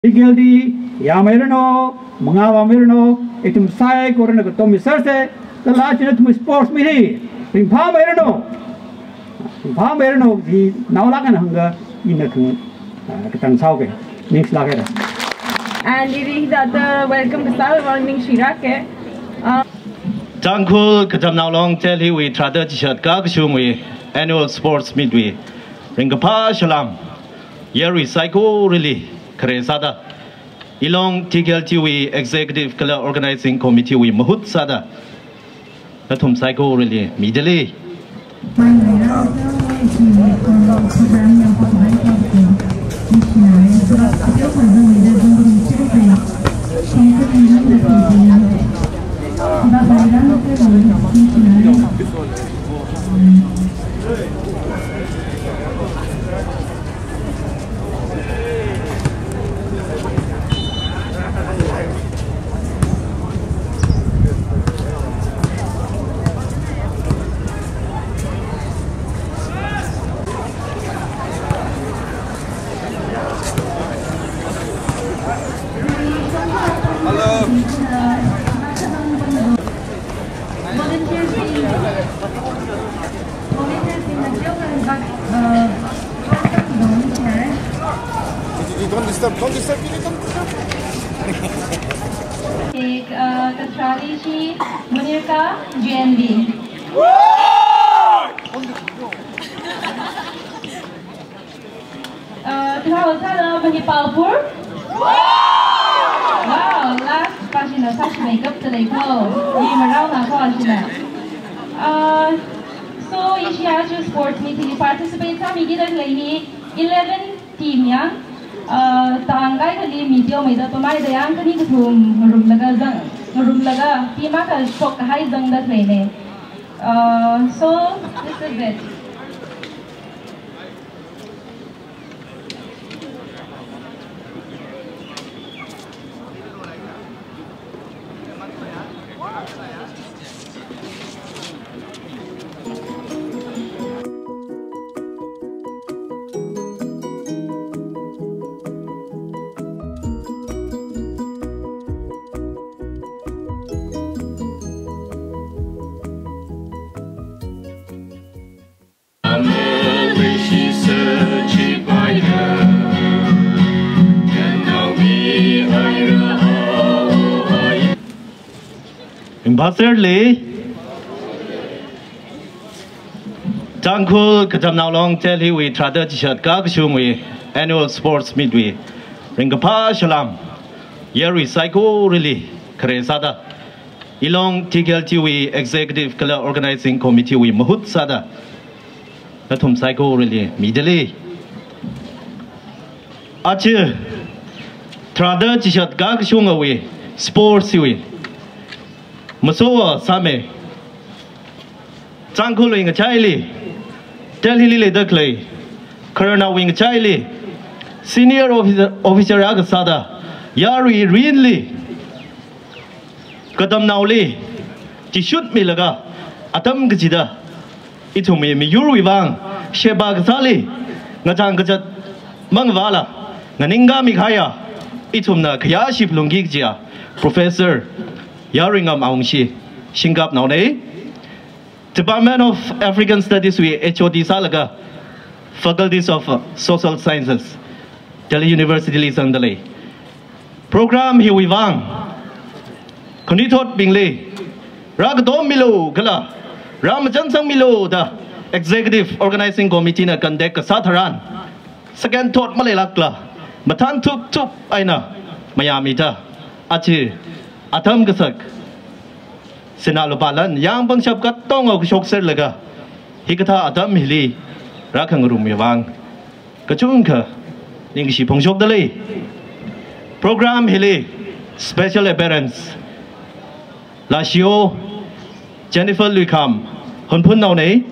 Gildi, Yamerino, Mangawamirino, itum sai, Corona Tomisase, the large sports meeting. In Palmerino, the Naulakan hunger in the Tangkhul. Next lager. And it is that welcome to Sal Warning Shirake. Tangkhul, Katamnao long tell you we traded Chishat Gagshumi annual sports midway. Ringapa Shalam, Yeri Psycho really, Kresada. Ilong TKLTV Executive Color Organizing Committee we Mahut Sada. Natum Psycho really, Midley. Don't disturb, don't disturb. Katralishi Munirka GNB. Terhadap Manipalpur. Wow, last passion of such makeup today. So each year sports meeting participate kami kita lagi 11 team yang tanggai kali media media pemain dayang kali ketum rum laga team akan spok high zang dah lagi. So this is it. Thirdly, Tangkhul, Katamnao long tell you we traded Chishat Gagshumi annual sports midway. Ringapa Shalam, Yeri Psycho really, Kresada. Ilong TKLTV Executive Color Organizing Committee we Mahut Sada. Natum Psycho really, Midley. Ache, traded Chishat Gagshumi sports we. Masowa Same Tangkhul wing Chili Delhi Duckley Colonel wing Chili Senior Officer Agasada Yari Rinli Katamnao Li Tishut Milaga Atam Gajida Itumi Yuri Wang Sheba Gazali Natang Gajat Mangvala Naninga Mikaya Itumna Kayashi Plungigja Professor Yaringam Aungshi, Shingap Naune, Department of African Studies, we HOD Salaga, Faculties of Social Sciences, Delhi University Lisandale. Program here we wang. Konitot Bingley, Ragdom Milo, Gala, Ramajansang Milo, the Executive Organizing Committee na Kandek Sataran, Second Tot Malelakla, Matan Tup Aina, Mayamita, Achi. Atam gasak sinalupalan yang bangsap kat tong og shok ser laga hikata atam hili rakang rum yawang kachungka ning si phongshok dali program hili special appearance lasio Jennifer Lucam honpun nau nei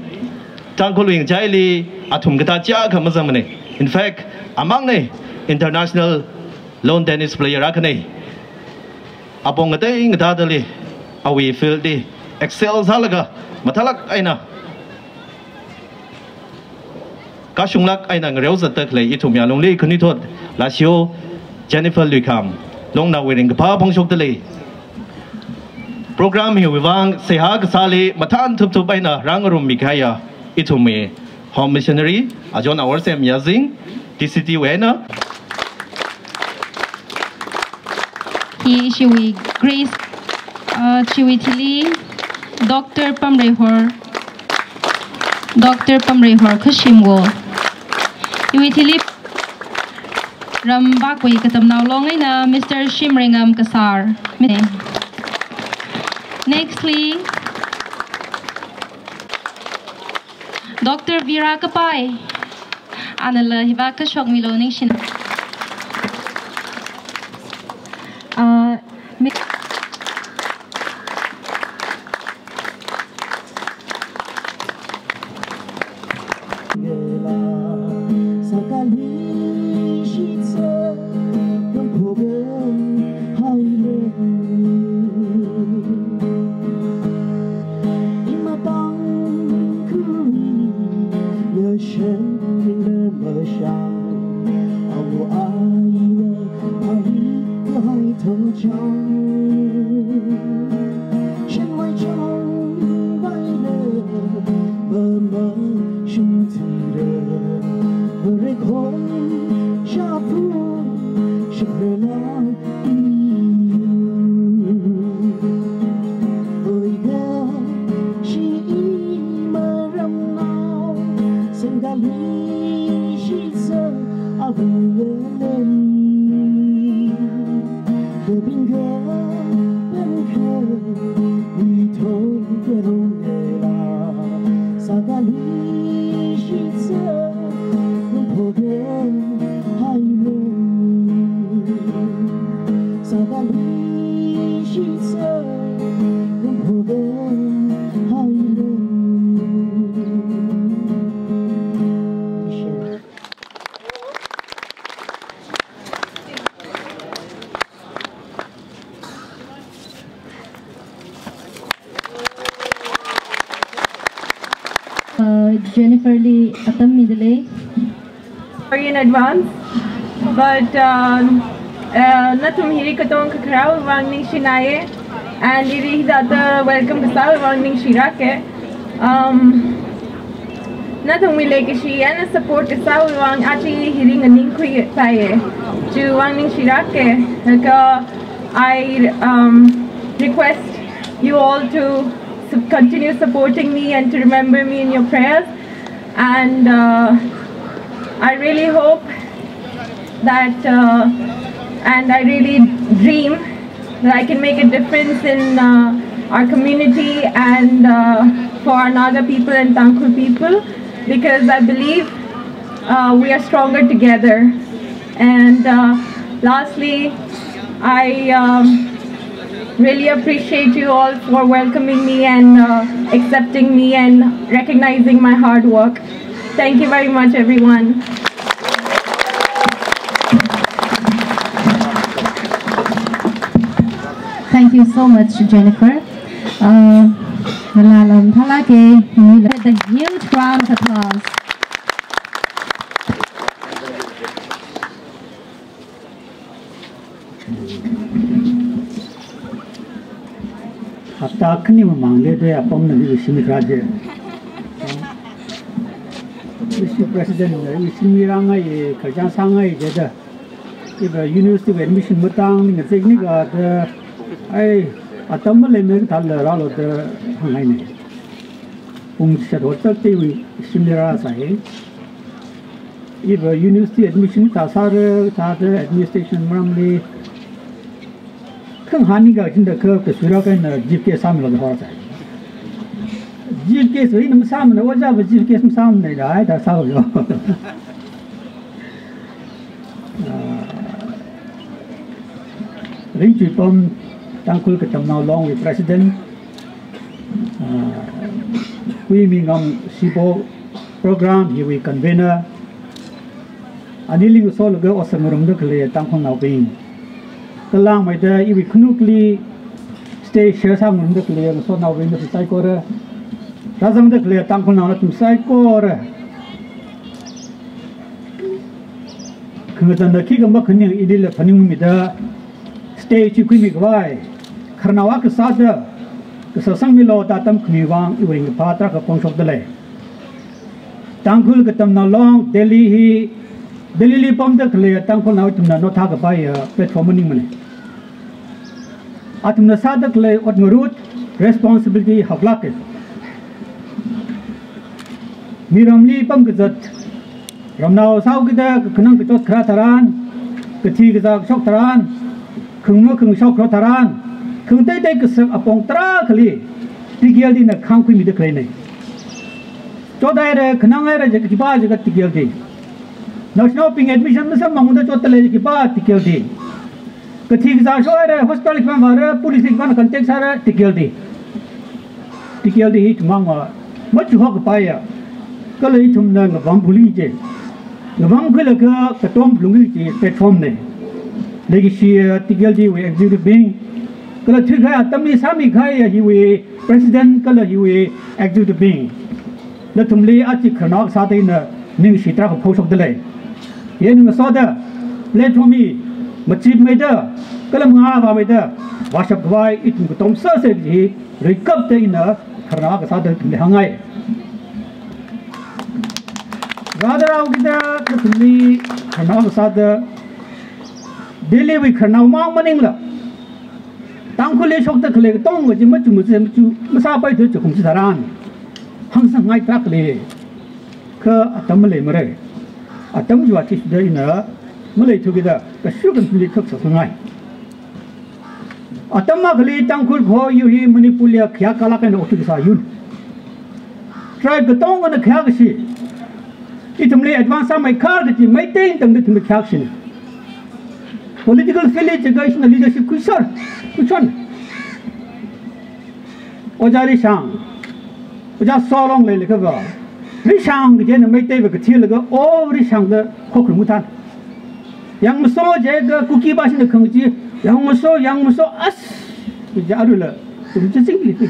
Tangkhul wing jaili atum kata cha khamazam nei. In fact among nei international lawn tennis player rakane Apong ngate ngata dali awi field di excel salaga matalak aina Kashunglak ay nang rewza taklay itum ya long li kunitot lasyo Jennifer Lucam long na wedding pa phong shok dali program hi wang seha sali matan thup thup baina rangarum mikaya itume home missionary ajon our sem yazing TCT wena he shiwi Grace chiwi thili Dr. Pamrehor Khashimgo iwi thili Ramba koi Katamnao longai na Mr. Shimringam Kasar. Nextly, Dr. Vira Kapai. Anala hibaka shok miloning shin. Jennifer Lee atam midle. Sorry in advance, but natum hiri katong kakrao wangning shinaye and iri hidata welcome kasal wangning shirake. Natum wile kishi and support kasal wang achi hiring aning kui taye to wangning shirake. I request you all to continue supporting me and to remember me in your prayers, and I really hope that and I really dream that I can make a difference in our community and for our Naga people and Tangkhul people, because I believe we are stronger together. And lastly, I really appreciate you all for welcoming me and accepting me and recognizing my hard work. Thank you very much, everyone. Thank you so much, Jennifer. Let a huge round of applause. Hasta kini memangde dia apa menjadi Wismi Raja. Wismi Presiden, Wismi Rangai kerja sangai jadi. Iba University admission matang dengan teknik ada, atau melemer thal lalu ada hangai ni. Fungsi hotel tu Wismi Raja saya. Iba University admission tasar administration meramli. Keng hani ga jinda ke surah kan जीपीके सामने लगा हुआ है जीपीके सही नम सामने वो जब जीपीके सामने रहा है ऐसा हो गया रिंच पम Tangkhul Katamnao along with President we mingam sibo program here we convener aniling so logo osangurum de kle Tangkhul now being Kelang mereka ibu knukli stay share sama mereka clear so now we must say kore rasa mereka clear Tangkhul now tu say kore 그것은 기가 그냥 이들 반응입니다. 스테이지 꾸미기 와이 카르나와 그 사드 그 서상밀로 다담 꾸미왕 이거인 파트라 그 봉속들래 당쿨 katamnao 델리 펌드 클레 당쿨 나우 tumna 노타 그 바이 플랫폼닝 머네 아tumna 사드 클레 어드무룻 responsibility 하블라케 미람리 펌그젓 람나오 사우기다 그능 그쪽 크라타란 그티 그작 속타란 긍모 긍속 크라타란 긍때때 그석 아뽕 따라 클리 티기얼디나 칸쿠 미드 클레네 조다에 그낭에 저 기바 저가 티기얼디 나셔널 핑 애드미션 무슨 망문도 조달에 기바 티기얼디 그티 그작 소에 호스피탈 판 바르 폴리스 판 컨텍사라 티기얼디 히트 망와 멋지 하고 봐야 그래 좀 밤불이지 Nabangkulaga Katom Plungi platform ne. Legacy Tigaldi we executive being. Kala Tika Tami Sami Kaya he we president Kala he we executive being. The Tumli Achi Kanak Sati in the Ning Shitra post of the lay. Yen Soda, platform me, Machib Meda, Kalamava Meda, wash up why it Tom Sausage, recovered in the Kanak Sati in the Hangai. Rather out there to me, Kanal Sada Daily we can now mount Manila. Tangkhul shocked the collector Tong with him to Masapa to Kumsaran. Hangsang Night Takle Ka Atamale Mare. Atam you teach the inner Malay together, the sugar fully cooks of the night. Atamakali Tangkhul call you here Manipulia Kiakalak and Otisayun. Try the tongue on the Kagashi. It may advance my car that you may take them to make action. Political village education and leadership kusar. Which one? Ojari Shang. Just so long like a Rishang again may take a tilago or Rishang the Kokumutan. Young Muso Jag cookie bash in the Kongji, young Muso us with the Adula. Simply.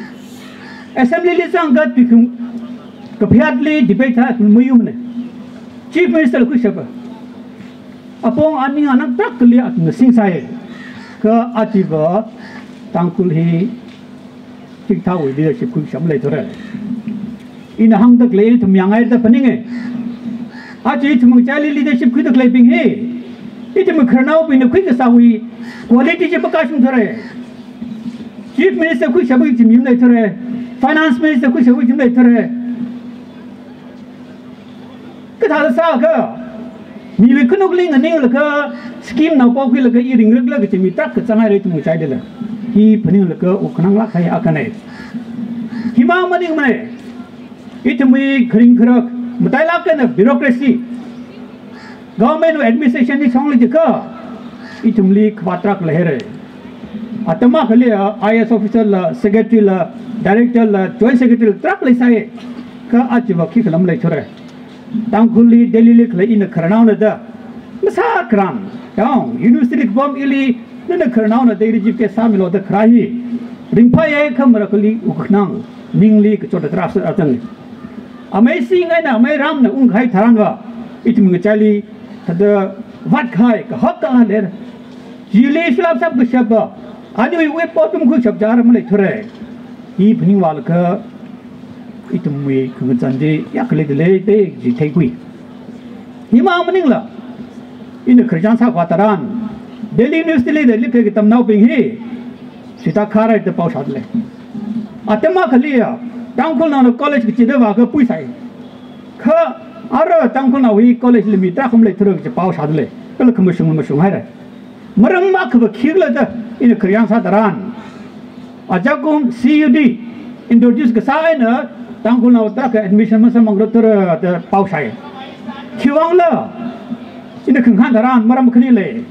Assembly Lisang got become Kapiatli debate at Muyumne. Chief Minister Kushaba. Upon Anning Anak Prakali at the Sing Sai, Ka Achiva, Tangkhul he Tikta with leadership Kusham later. In a hung the clay to Miangai the Paninge. Achi to Machali leadership with the clapping he. It is a Karnau in the quickest we quality percussion today. Chief Minister Kushabu Jim later, Finance Minister Kushabu later. Cái sao cơ? Mình vì cái nông linh anh em là cái scheme nào bao quy là cái ý định rất là cái chuyện mình tắc cái sang ai đấy tụi mình chạy đây là khi phần nhiều là cái ốc năng lắc hay ác này khi mà mình này ít mình khring khrak mà tại là cái này bureaucracy government administration đi xong rồi chứ ít mình khvat trắc là hết atama khali IS officer là secretary là director là joint secretary trắc lại sai cái achwa khi làm lại thôi Tangkhul Delhi Lake in the Katamnao da Masakram down University bomb illy in the Katamnao they reject Samilo the Krahi Ringpaye Kamarakali Uknang Ningli to the Traffic Atan. Amazing and a may ram the Unghai Taranga it Mungachali the Vakai Hokka there Jili Flaps up the Shaba I knew we bottom good of Jaramale Ture evening Walker it may come Yakle the lady take we. Hima Manila in the Krajansa Wataran. Delhi University, the little Katamnao being here. Sitakara at the Paushadle. Atama Kalia, Tangkhul College Chidava Pusai. Ka Ara Tangkhul College limit Takum later the Paushadle. The commission Mushumara. Maramak of a killer in the Krajansa Taran. Ajakum CUD introduced Gasana. Tangkhul now tak admission masa manggrotor the Paushai. Kiwangla in the Kantaran, Maram Krile.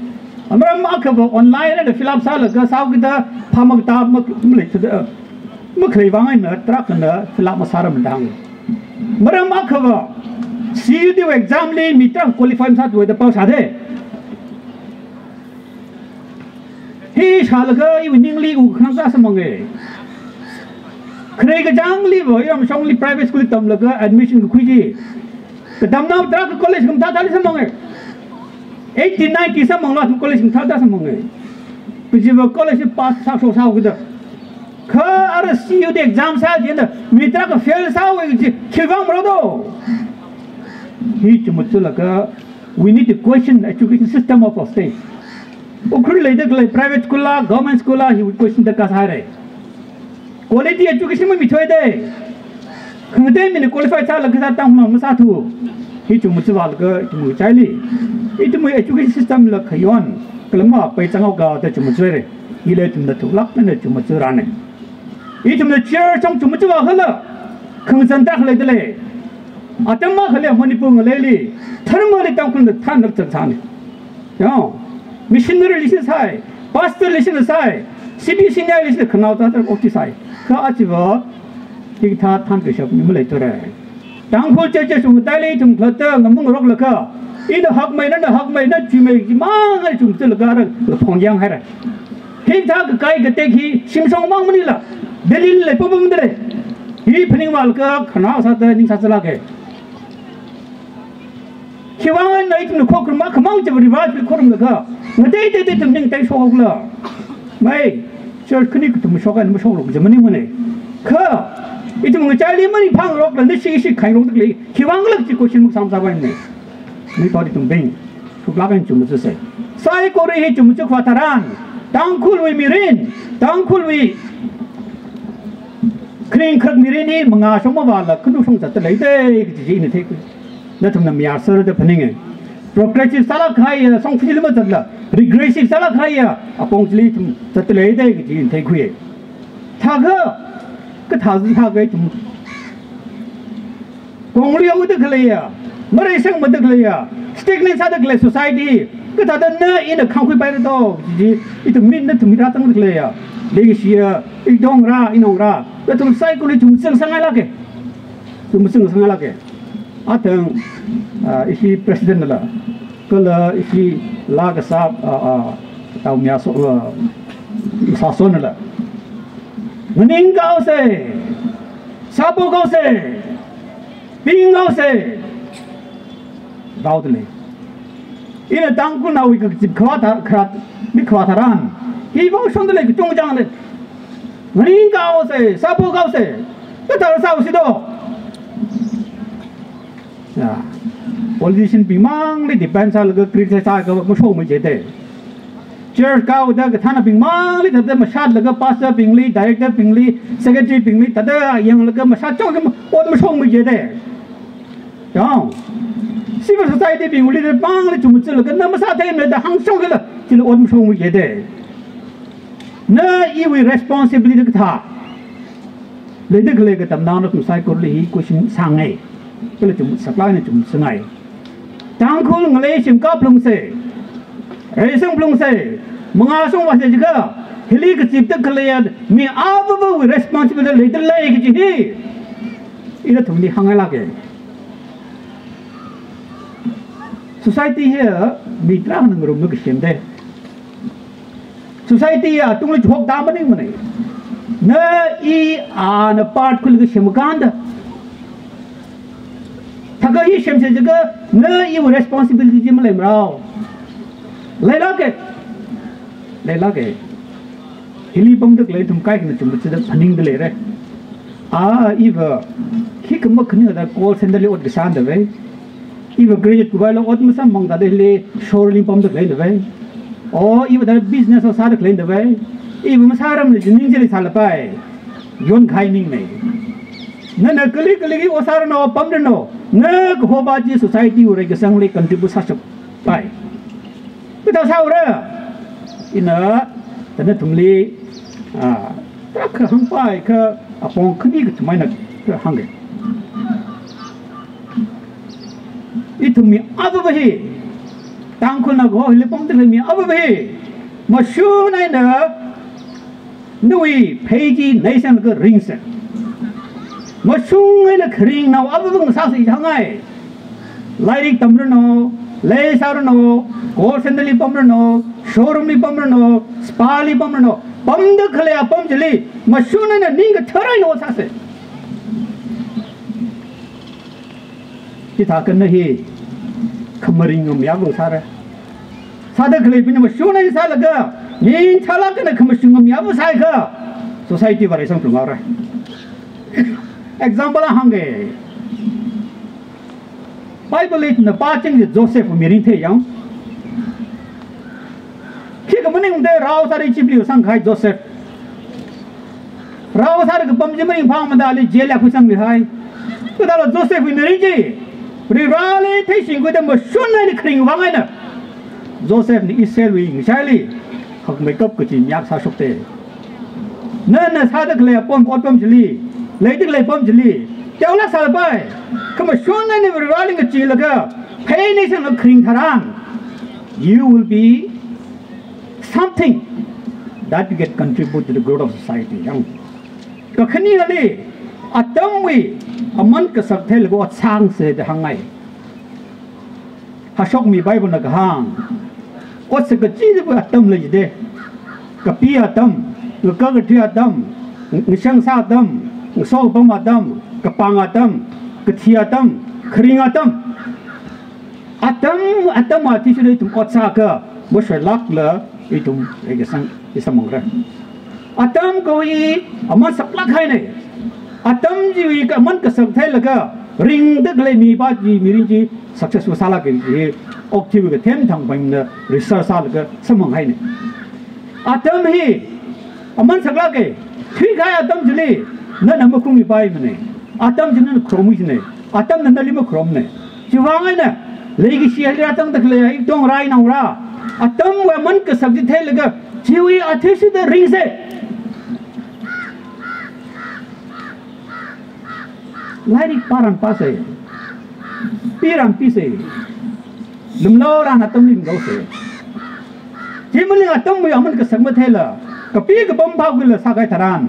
Amaram Makabo online and the Philip Salas, Saugida, Pamagta Muk to the Muklivang, Trak and the Philip Masaram down. Maram Makabo, see you do exam lay, Mitra qualified with the Paushade. He shall go eveningly Ukansasamong. Craig Jangli, I'm only private school admission to Quiji. The Katamnao Drug College from Tatalisam. 1890 samang la college thal da samang ngai pijiba college pass sa so sa gida kha ar CU de exam sa jin mitra ka fail sa we ji khibang bro do hi chumutula ka we need to question the education system of our state ukhrul le de private school la government school la he would question the kasare quality education mi thoi de khngde mi qualify cha la ka tang ma sa thu hi chumutu wal ga chumu chaili itu mu education system la khayon kalma pai changau ga ta chumutu re ile tum da thulak na chumutu rane itu mu chair chang chumutu wa khala khngsan ta khle de le atamma khle manipur ngale li thermally tangkun da than rak chang chane yo missionary listen sai pastor listen sai CBC nya listen khnau ta ta opti sai kha achiwa tik tha than ke shop mi male to re Tangkhul che sung tai le tum khata ngamung rok la kha in hak mai na hak mai na chi mai ji ma ngai tum tel ga ra phong yang hai ra thik tha ka kai ga te khi sim song mang mani la delil le pom de hi phning wal ka khana sa ta ning sa chala ke khiwang nai tum khok ma khamang che ri wa pi khorum la kha ngai te tum ning tai so la mai chur khni tum so ga ma so lo je mani mane kha itu mengecari mana pang rok dan nasi kain rok tu kiwang lek ci question muk sam saban ni ni tadi tumbing suklakan cuma selesai saya kore he cuma kuataran tangkhul wi mirin tangkhul wi kring khak mirin ni mengasong ma wala kudu song sat lai de ji ni thek na tum na miar sar de phaning progressive sala khai song phil ma tatla regressive sala khai apong chli tum sat lai de ji ni thek khuye thaga cái thảo gì thảo cái chúng công liêu được cái à mới sinh mới được cái à stick lên sao được cái society cái thảo đó nơi in được không phải bay đó gì itu min nó tụi mình ra tăng được cái à lấy cái gì dong ra inong ra cái tụi sai cái chúng sinh sang ai lagi chúng sinh sang ai lagi atang isi president lah kalau isi lag sab tau miasok sason lah Mening kau se, sapu kau se, ping kau se, tahu tu le. Ini tangkul nawi ke khawatar, ni khawataran. Hi bau sond le tung jang le. Mening kau se, sapu kau se, betul sapu sido. Ya, politician pimang le depend sal ke criticize ke musuh menjadi. Chair kau dah kethana pingmang li tada masad laga pastor pingli director pingli secretary pingli tada yang laga masad chong ke od masong mi je de chong civil society pingli de bang li chum chul laga na masad the me da hang chong ke la chil od masong mi je de na I we responsibility de tha le de le ke Katamnao na kum sai ko li ko sing sang ngai ke le chum supply na chum sangai Tangkhul ngale sim ka plung se Esang belum saya mengasong wajah juga hili kecipta kalian mi apa we responsibility leader lagi kecih ini tuh ni hangai lagi society here mitra nengrum nuk siende society ya tuh le jok dah mana mana na I an part kul ke semukanda thaka hi sem se juga na I responsibility jim le mrao Leila ke hili bang dak le tum kai kena chum chida phaning de le re iva khik ma khni da call center le ot gisan de ve iva graduate kubai lo ot musam mang da de le shorling pam de le ve o iva da business o sa de le de ve iva ma saram le ning je le sala pai yon khai ning me na kali ki o sar no pam de no na ko ba ji society o re gesang le contribute sa pai kita saura ina tanda tumli tak hampai ke apong kini ke cuma nak ke hangge itu mi apa bahi tangkhul nak ho lepom tu mi apa bahi masyu nai na nui peji nation ke ringsen masyu nai na kering na apa bang sasi hangai lairik tamru no lay sarno call center li pamrno showroom li pamrno spa li pamrno pamda khale apam jeli mashuna na ning tharai no sase kita kan nahi khamaring ngam ya go sara 사대 클레 비는 뭐 쇼네 살아가 닌 탈락은 그무슨 미아부 사이가 소사이티 바래서 좀 알아 example 한게 바이블에 있는 빠진 조세프 미린테 양 키가 뭐는데 라오사리 집리오 상가이 조세프 라오사리 그 범죄만이 방만다리 제일 아프상 미하이 그다로 조세프 미린지 우리 라레 대신 그때 뭐 쇼네 크링 왕아이나 조세프 이스라엘이 샤리 học makeup của chị nhạc sao sốc tệ nên là sao được lấy bom chili lấy được lấy bom chili kéo lá sao bay không mà xuống này này rồi lên cái chị là cơ pay này sang nó khinh thằng you will be something that you get contribute to the growth of society yang cái khinh này đi à tâm vi à mình cái sắc thế là có sang sẽ được hàng ngày ha sốc mi Bible là cái hàng có sự cái gì đó tâm là gì đấy cái bia tâm cái cái thia tâm cái sang sa tâm cái sâu bông tâm cái pang tâm cái thia tâm khring tâm tâm mà thì chúng tôi có sao cơ bớt phải lắc lỡ cái chúng cái sang cái sao mong ra tâm có ý mà sắp lắc hay này tâm gì cái mình cái sắp thế là cơ ring tức là mi ba gì mi ring gì successful sala cái active cái thêm thằng mình research sala cái sao mong hay này tâm hi mình sắp lắc cái thủy cái tâm gì này nó nằm ở khung mi bay mà này tâm gì nó chrome gì này tâm nó nằm ở chrome này chỉ vang ấy nè lấy cái xe ra tăng tức là trong rai nào ra tâm và mình cái sắp gì thế là cái chỉ vì thế sự đó ring sẽ lại đi paran pasai piram pisai lumlo ran atom lim go se chỉ mình là atom với mình cái sắc mất thế là cái pi cái bom pháo cái là sao cái tharan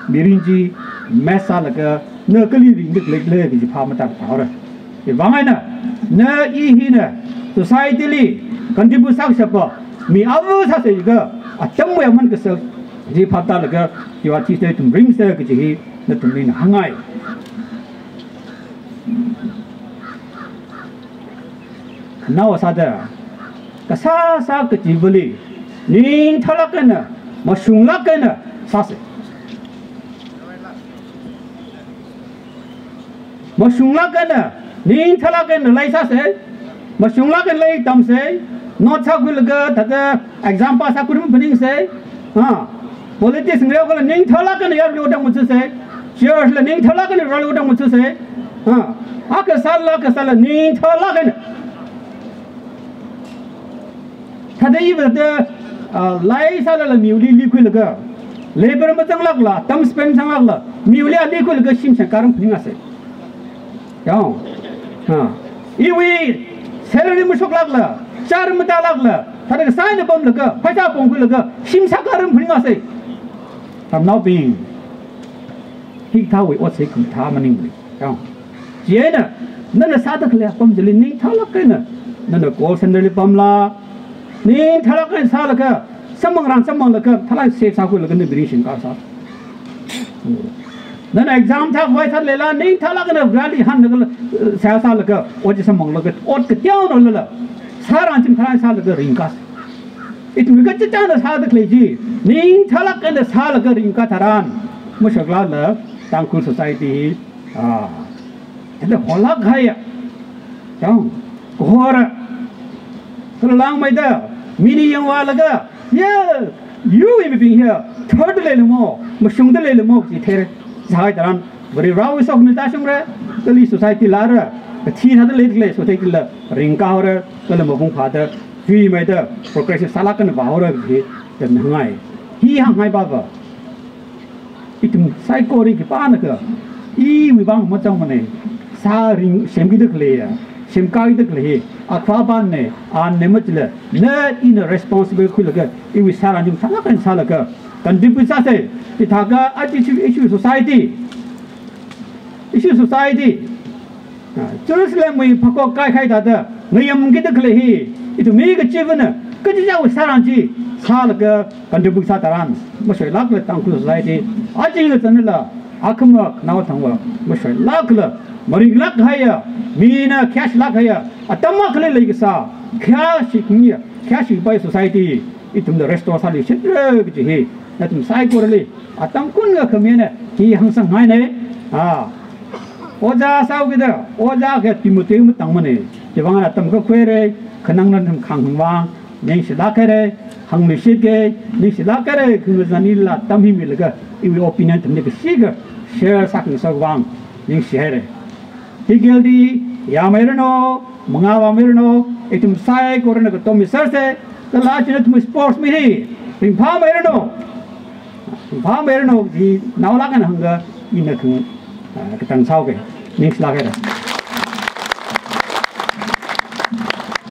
mirinji mesa là cái nơi cái ly ring được lấy cái pháo mà ta pháo rồi thì vắng ấy nè nơi y hi nè society li contribute sao sẽ có mi áo sao sẽ cái atom với mình cái sắc gì pháo ta là cái chỉ là chỉ để tụm ring se cái gì nó tụm ring hàng ngày nào sao đó cái sa cái gì vậy nín thà lắc cái nè mà sung lắc cái nè sao sẽ mà sung lắc cái nè nín thà lắc cái nè lấy sao sẽ mà sung lắc cái lấy tâm sẽ nó sao cái là cái example sao cũng phân sẽ politics người ta nín thà lắc cái này làm điều đang muốn sẽ church là nín thà lắc cái này làm điều đang muốn sẽ cái sao là nín thà lắc cái nàyถ้าได้ยินว่าไล่ซาลามิวลีลีคุยละเลเบอร์มาจังลักละตัมสเปนจังลักละมิวลีลีคุยละชิมเชการุพนิงาเสยังอีวีเซลล์มุชกลักละชาร์มตาลักละถ้าได้สายในบอมละพระเจ้าปงคุยละชิมเชการุพนิงาเสทำน้าวปิงฮิกท้าวิอดเสกุท้ามันนิ่งเลยยังเจน่ะนั่นน่ะซาตะเคลียปมจะลินิ่งท้าลักกันน่ะนั่นน่ะโกลเซนเดลิปมลานี่ทะเลาะกันซาละก็สมองรังสมองละก็ทะเลาะเสกสาวคุยละกันในบริษัทการซานั่น exam ทักไว้ทัดเลยละนี่ทะเลาะกันแบบรีหันละก็เสียซาละก็โอ้ยสมองละก็อดก็เที่ยวนั่นละสารันจิมทะเลาะซาละก็ริงกัสอีกมีก็จะจ้างซาตะเคลีจีนี่ทะเลาะกันซาละก็ริงกัสทารันมุชกลาละตังคุล society แต่หัวลักใครอ่ะจังหัวระก็ล้างไม่ได้มินิยังว่าละก็you will be here thirdเลยละมั้งมาชงได้เลยละมั้งที่เทระสายตรันบริวารวิศวกรรมตาชงระก็ลี society ลาระก็ที่นั่นเลยเลย society ละริงก้าวระก็เลยมาบุ้งผาเด้อฟีไม่ได้ progressive สลักกันบ่าวระที่จะหงายฮีหงายบ้าบ่อีถึง psycho ริกป้านะก็อีวิบังมาจังมันเองสาริงเสียงกิดเลยอ่ะชิมกายตึกเลยอาควาบ้านเนี่ยเนมัจเลยเนื้ออิน responsible คุยเลยก็อีวิสารันจิมสารกันสารก็กันดิบพิซซ่าเซ่ที่ทากาอาจจะ issue society จุดเสลมุยพักก็ใกล้ใครตัดเงียมกิดเลยอีตัวมีก็จีบเนี่ยก็จะเอาสารันจีสารก็กันดิบพิซซ่าตารันไม่ใช่ลักเลยตั้งคุ society อาจจะเลยตั้งนี่ละอาคมว่าน่าทั้งว่าไม่ใช่ลักเลยมริงลักให้มีนะแคชลักให้ตั้มมาคเลยเลยก็ซาแคช cash by society itum the rest of sali shitra ki he na tum sai korali atam kun ga khamene ki hangsang ngai ne oja sau ki da oja ke timute mu tangmane jewang na tam ko khwere khanang nan tham khang wang ning sila kare hang me shike ning sila kare ku zani la tam hi milga I opinion tum ne ke siga share sak ni wang ning share Higildi, Yamerino, Mungawa Mirno, itum sai corona to misarse, the large sports me. In Palmerino, the Naulagan hunger in the Tangkhul, Nix Lager.